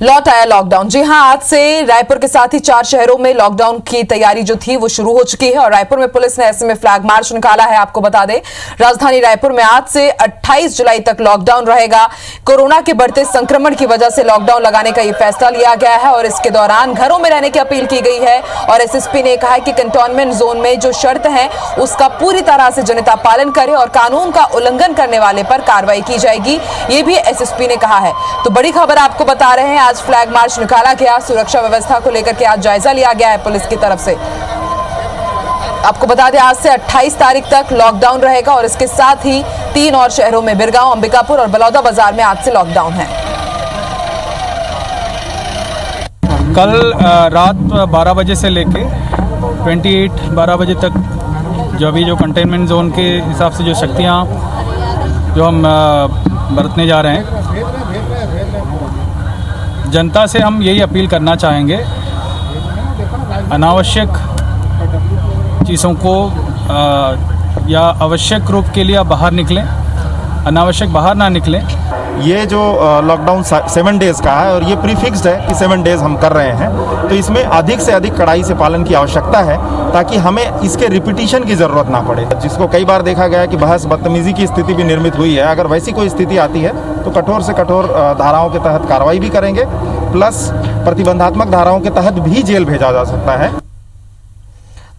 लौट आया लॉकडाउन। जी हां, आज से रायपुर के साथ ही 4 शहरों में लॉकडाउन की तैयारी जो थी वो शुरू हो चुकी है और रायपुर में पुलिस ने ऐसे में फ्लैग मार्च निकाला है। आपको बता दें, राजधानी रायपुर में आज से 28 जुलाई तक लॉकडाउन रहेगा। कोरोना के बढ़ते संक्रमण की वजह से लॉकडाउन लगाने का ये फैसला लिया गया है और इसके दौरान घरों में रहने की अपील की गई है और एसएसपी ने कहा है कि कंटेनमेंट जोन में जो शर्त है उसका पूरी तरह से जनता पालन करे और कानून का उल्लंघन करने वाले पर कार्रवाई की जाएगी, ये भी एसएसपी ने कहा है। तो बड़ी खबर आपको बता रहे हैं, आज फ्लैग मार्च निकाला गया, सुरक्षा व्यवस्था को लेकर के आज जायजा लिया गया है पुलिस की तरफ से। आपको बता दें, आज से 28 तारीख तक लॉकडाउन रहेगा और इसके साथ ही 3 और शहरों में बिरगांव, अंबिकापुर और बलौदा बाजार में आज से लॉकडाउन है। कल रात 12 बजे से लेके 12 बजे तक जो अभी जो कंटेनमेंट जोन के हिसाब से जो शक्तियाँ जो हम बरतने जा रहे हैं, जनता से हम यही अपील करना चाहेंगे, अनावश्यक चीज़ों को या आवश्यक रूप के लिए आप बाहर निकलें, अनावश्यक बाहर ना निकलें। ये जो लॉकडाउन 7 डेज़ का है और ये प्रीफिक्स्ड है कि 7 डेज़ हम कर रहे हैं, तो इसमें अधिक से अधिक कड़ाई से पालन की आवश्यकता है ताकि हमें इसके रिपीटिशन की ज़रूरत ना पड़े। जिसको कई बार देखा गया है कि बहस बदतमीज़ी की स्थिति भी निर्मित हुई है, अगर वैसी कोई स्थिति आती है तो कठोर से कठोर धाराओं के तहत कार्रवाई भी करेंगे, प्लस प्रतिबंधात्मक धाराओं के तहत भी जेल भेजा जा सकता है।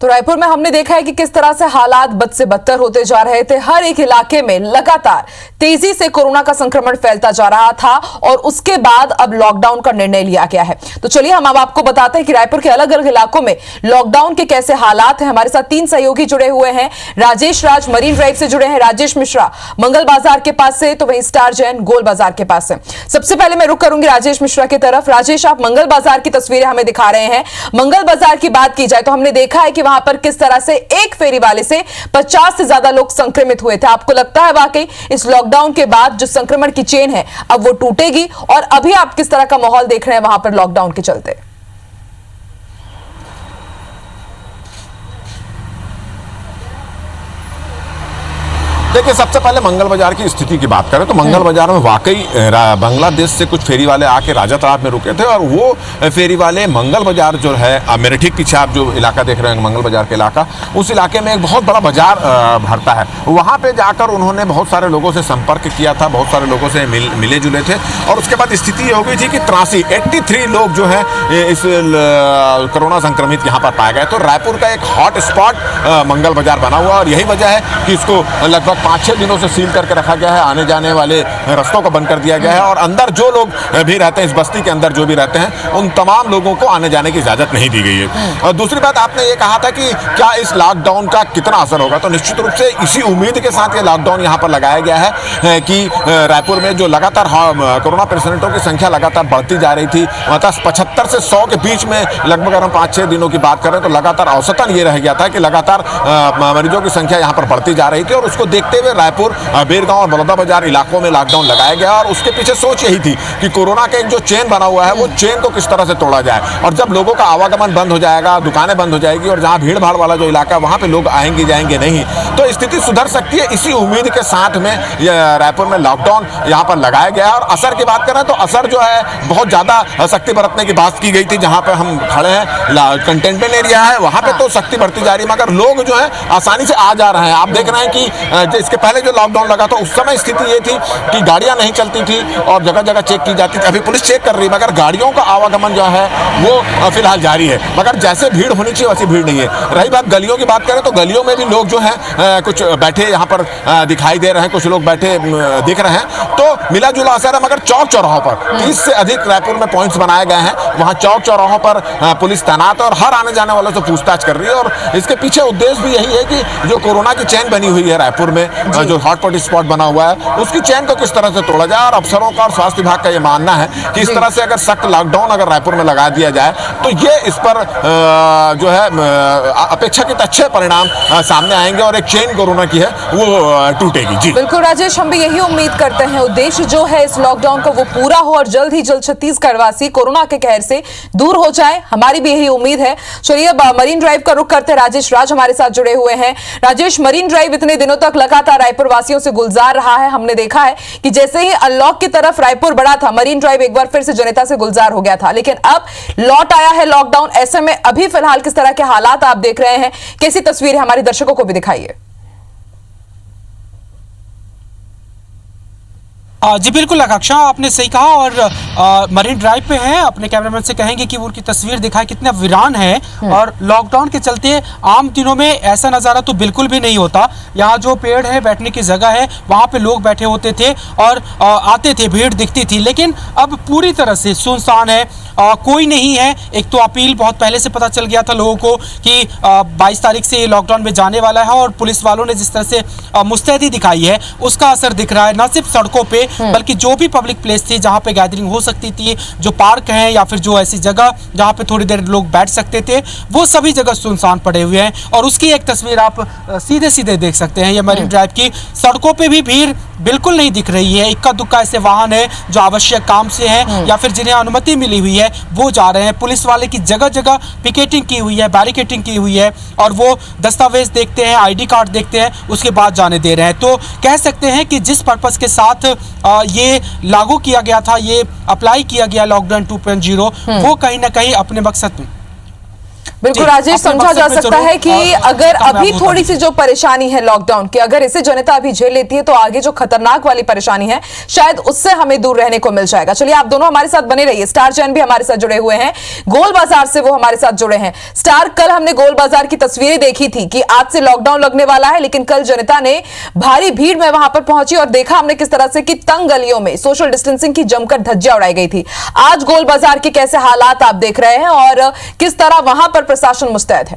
तो रायपुर में हमने देखा है कि किस तरह से हालात बद से बदतर होते जा रहे थे। हर एक इलाके में लगातार तेजी से कोरोना का संक्रमण फैलता जा रहा था और उसके बाद अब लॉकडाउन का निर्णय लिया गया है। तो चलिए हम अब आपको बताते हैं कि रायपुर के अलग अलग इलाकों में लॉकडाउन के कैसे हालात हैं। हमारे साथ 3 सहयोगी जुड़े हुए हैं। राजेश राज मरीन ड्राइव से जुड़े हैं, राजेश मिश्रा मंगल बाजार के पास से, तो वहीं स्टार जैन गोल बाजार के पास से। सबसे पहले मैं रुक करूंगी राजेश मिश्रा की तरफ। राजेश, आप मंगल बाजार की तस्वीरें हमें दिखा रहे हैं। मंगल बाजार की बात की जाए तो हमने देखा है कि वहां पर किस तरह से एक फेरी वाले से 50 से ज्यादा लोग संक्रमित हुए थे। आपको लगता है वाकई इस लॉकडाउन के बाद जो संक्रमण की चेन है अब वो टूटेगी? और अभी आप किस तरह का माहौल देख रहे हैं वहां पर लॉकडाउन के चलते? देखिए, सबसे पहले मंगल बाजार की स्थिति की बात करें तो मंगल बाजार में वाकई बांग्लादेश से कुछ फेरी वाले आके राजा तालाब में रुके थे और वो फेरी वाले मंगल बाजार जो है, मेरे ठीक पीछे आप जो इलाका देख रहे हैं मंगल बाजार के इलाका, उस इलाके में एक बहुत बड़ा बाजार भरता है। वहाँ पे जाकर उन्होंने बहुत सारे लोगों से संपर्क किया था, बहुत सारे लोगों से मिले जुले थे और उसके बाद स्थिति ये हो गई थी कि 83 लोग जो है इस कोरोना संक्रमित यहाँ पर पाए गए। तो रायपुर का एक हॉट स्पॉट मंगल बाजार बना हुआ और यही वजह है कि इसको लगभग 5-6 दिनों से सील करके रखा गया है। आने जाने वाले रास्तों को बंद कर दिया गया है और अंदर जो लोग भी रहते हैं, इस बस्ती के अंदर जो भी रहते हैं, उन तमाम लोगों को आने जाने की इजाजत नहीं दी गई है। और दूसरी बात, आपने ये कहा था कि क्या इस लॉकडाउन का कितना असर होगा, तो निश्चित रूप से इसी उम्मीद के साथ ये लॉकडाउन यहाँ पर लगाया गया है कि रायपुर में जो लगातार कोरोना पेशेंटों की संख्या लगातार बढ़ती जा रही थी, मतलब 75 से 100 के बीच में लगभग अगर हम 5-6 दिनों की बात करें तो लगातार औसतन ये रह गया था कि लगातार मरीजों की संख्या यहाँ पर बढ़ती जा रही थी और उसको देखते हुए रायपुर, बेरगांव और बलौदा बाजार इलाकों में लॉकडाउन लगाया गया और उसके पीछे सोच यही थी कि कोरोना का एक जो चेन बना हुआ है वो चेन को किस तरह से तोड़ा जाए और जब लोगों का आवागमन बंद हो जाएगा, दुकानें बंद हो जाएगी और जहां भीड़ भाड़ वाला जो इलाका है वहां पे लोग आएंगे जाएंगे नहीं, तो स्थिति सुधर सकती है। इसी उम्मीद के साथ में रायपुर में लॉकडाउन यहाँ पर लगाया गया और असर की बात करें तो असर जो है बहुत ज्यादा सख्ती बरतने की बात की गई थी। जहां पर हम खड़े हैं कंटेनमेंट एरिया है, वहां पे तो सख्ती बढ़ती जा रही है मगर लोग जो है आसानी से आ जा रहे हैं। आप देख रहे हैं कि इसके पहले जो लॉकडाउन लगा था उस समय स्थिति ये थी कि गाड़ियां नहीं चलती थी और जगह जगह चेक की जाती थी। अभी पुलिस चेक कर रही है मगर गाड़ियों का आवागमन जो है वो फिलहाल जारी है, मगर जैसे भीड़ होनी चाहिए वैसी भीड़ नहीं है। रही बात गलियों की बात करें तो गलियों में भी लोग जो है कुछ बैठे यहाँ पर दिखाई दे रहे हैं, कुछ लोग बैठे दिख रहे हैं, तो मिला जुला असर है। मगर चौक चौराहों पर 30 से अधिक रायपुर में पॉइंट्स बनाए गए हैं, वहाँ चौक चौराहों पर पुलिस तैनात है और हर आने जाने वालों से पूछताछ कर रही है और इसके पीछे उद्देश्य भी यही है कि जो कोरोना की चेन बनी हुई है रायपुर में, जो हॉटस्पॉट स्पॉट बना हुआ है, उसकी चेन को किस तरह से तोड़ा जाए। और अफसरों का और स्वास्थ्य विभाग का ये मानना है कि इस तरह से अगर सख्त लॉकडाउन अगर रायपुर में लगा दिया जाए तो ये इस पर जो है अपेक्षाकृत अच्छे परिणाम सामने आएंगे और एक चेन कोरोना की है वो टूटेगी। जी बिल्कुल राजेश, हम भी यही उम्मीद करते हैं। उद्देश्य उद्देश्य जो है इस लॉकडाउन का वो पूरा हो और जल्द ही जल्द छत्तीसगढ़ वासी कोरोना के कहर से दूर हो जाए, हमारी भी यही उम्मीद है। चलिए अब मरीन ड्राइव का रुख करते राजेश राज हमारे साथ जुड़े हुए हैं। राजेश, मरीन ड्राइव इतने दिनों तक लगातार रायपुर वासियों से गुलजार रहा है। हमने देखा है कि जैसे ही अनलॉक की तरफ रायपुर बढ़ा था, मरीन ड्राइव एक बार फिर से जनता से गुलजार हो गया था, लेकिन अब लौट आया है लॉकडाउन। ऐसे में अभी फिलहाल किस तरह के हालात आप देख रहे हैं, कैसी तस्वीर है, हमारे दर्शकों को भी दिखाइए। जी बिल्कुल आकांक्षा, आपने सही कहा। और मरीन ड्राइव पे हैं, अपने कैमरामैन से कहेंगे कि वो उनकी तस्वीर दिखाए कितना वीरान है। और लॉकडाउन के चलते आम दिनों में ऐसा नज़ारा तो बिल्कुल भी नहीं होता। यहाँ जो पेड़ है, बैठने की जगह है, वहाँ पे लोग बैठे होते थे और आते थे, भीड़ दिखती थी। लेकिन अब पूरी तरह से सुनसान है, कोई नहीं है। एक तो अपील बहुत पहले से पता चल गया था लोगों को कि 22 तारीख से ये लॉकडाउन में जाने वाला है, और पुलिस वालों ने जिस तरह से मुस्तैदी दिखाई है उसका असर दिख रहा है। न सिर्फ सड़कों पे बल्कि जो भी पब्लिक प्लेस थी जहाँ पे गैदरिंग हो सकती थी, जो पार्क हैं या फिर जो ऐसी जगह जहाँ पे थोड़ी देर लोग बैठ सकते थे, वो सभी जगह सुनसान पड़े हुए हैं। और उसकी एक तस्वीर आप सीधे सीधे देख सकते हैं। ये मरीन ड्राइव की सड़कों पे भी भीड़ बिल्कुल नहीं दिख रही है। इक्का दुक्का ऐसे वाहन है जो आवश्यक काम से हैं या फिर जिन्हें अनुमति मिली हुई है वो जा रहे हैं। पुलिस वाले की जगह जगह पिकेटिंग की हुई है, बैरिकेटिंग की हुई है, और वो दस्तावेज देखते हैं, ID कार्ड देखते हैं, उसके बाद जाने दे रहे हैं। तो कह सकते हैं कि जिस पर्पस के साथ ये लागू किया गया था, ये अप्लाई किया गया लॉकडाउन 2.0, वो कहीं ना कहीं अपने मकसद में बिल्कुल राजेश, समझा जा सकता है कि अगर अभी थोड़ी सी जो परेशानी है लॉकडाउन की, अगर इसे जनता अभी झेल लेती है तो आगे जो खतरनाक वाली परेशानी है शायद उससे हमें दूर रहने को मिल जाएगा। चलिए आप दोनों हमारे साथ बने रहिए। स्टार जैन भी हमारे साथ जुड़े हुए हैं, गोल बाजार से वो हमारे साथ जुड़े हैं। स्टार, कल हमने गोल बाजार की तस्वीरें देखी थी कि आज से लॉकडाउन लगने वाला है, लेकिन कल जनता ने भारी भीड़ में वहां पर पहुंची और देखा हमने किस तरह से कि तंग गलियों में सोशल डिस्टेंसिंग की जमकर धज्जियां उड़ाई गई थी। आज गोल बाजार के कैसे हालात आप देख रहे हैं और किस तरह वहां पर प्रशासन मुस्तैद है?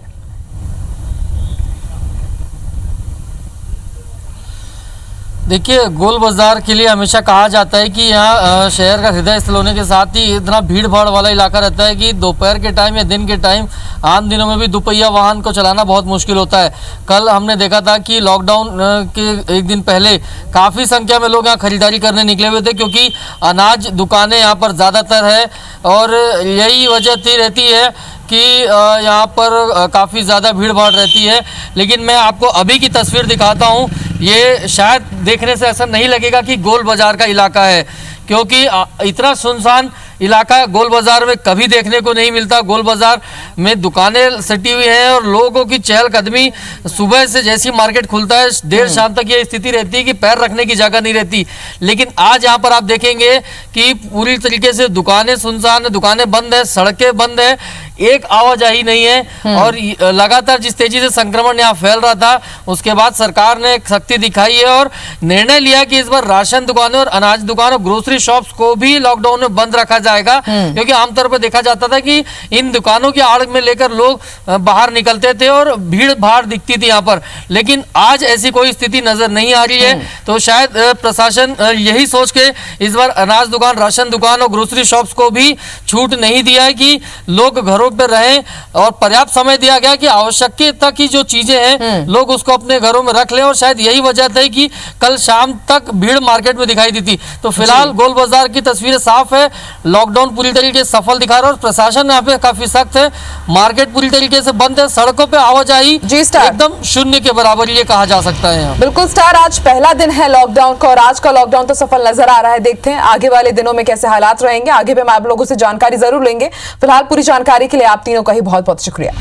देखिए, गोल बाजार के लिए हमेशा कहा जाता है कि यहाँ शहर का हृदय स्थल होने के साथ ही इतना भीड़ भाड़ वाला इलाका रहता है कि दोपहर के टाइम या दिन के टाइम आम दिनों में भी दुपहिया वाहन को चलाना बहुत मुश्किल होता है। कल हमने देखा था कि लॉकडाउन के एक दिन पहले काफ़ी संख्या में लोग यहाँ खरीदारी करने निकले हुए थे, क्योंकि अनाज दुकानें यहाँ पर ज़्यादातर है और यही वजह रहती है कि यहाँ पर काफ़ी ज़्यादा भीड़ भाड़ रहती है। लेकिन मैं आपको अभी की तस्वीर दिखाता हूँ। ये शायद देखने से ऐसा नहीं लगेगा कि गोल बाज़ार का इलाका है, क्योंकि इतना सुनसान इलाका गोल बाज़ार में कभी देखने को नहीं मिलता। गोल बाज़ार में दुकानें सटी हुई हैं और लोगों की चहलकदमी, सुबह से जैसी मार्केट खुलता है देर शाम तक ये स्थिति रहती है कि पैर रखने की जगह नहीं रहती। लेकिन आज यहाँ पर आप देखेंगे कि पूरी तरीके से दुकानें सुनसान है, दुकानें बंद है, सड़कें बंद है, एक आवाजाही नहीं है। और लगातार जिस तेजी से संक्रमण यहाँ फैल रहा था, उसके बाद सरकार ने सख्ती दिखाई है और निर्णय लिया कि इस बार राशन दुकानें और अनाज दुकानों, ग्रोसरी शॉप्स को भी लॉकडाउन में बंद रखा जाएगा। क्योंकि आमतौर पर देखा जाता था कि इन दुकानों की आड़ में लेकर लोग बाहर निकलते थे और भीड़ भाड़ दिखती थी यहाँ पर। लेकिन आज ऐसी कोई स्थिति नजर नहीं आ रही है। तो शायद प्रशासन यही सोच के इस बार अनाज दुकान, राशन दुकान और ग्रोसरी शॉप्स को भी छूट नहीं दिया है कि लोग घरों पे रहें, और पर्याप्त समय दिया गया कि आवश्यकता की जो चीजें हैं लोग उसको अपने घरों में रख लें। और शायद यही वजह थी कि कल शाम तक भीड़ मार्केट में दिखाई दी थी। तो फिलहाल गोल बाजार की तस्वीरें साफ है, लॉकडाउन पूरी तरीके से सफल दिखा रहा है और प्रशासन यहाँ पे काफी सख्त है। मार्केट पूरी तरीके से बंद है, सड़कों पे आवाजाही एकदम शून्य के बराबर ये कहा जा सकता है। बिल्कुल स्टार, आज पहला दिन है लॉकडाउन का और आज का लॉकडाउन तो सफल नजर आ रहा है। देखते हैं आगे वाले दिनों में कैसे हालात रहेंगे। आगे भी हम आप लोगों से जानकारी जरूर लेंगे। फिलहाल पूरी जानकारी के लिए आप तीनों का ही बहुत बहुत शुक्रिया।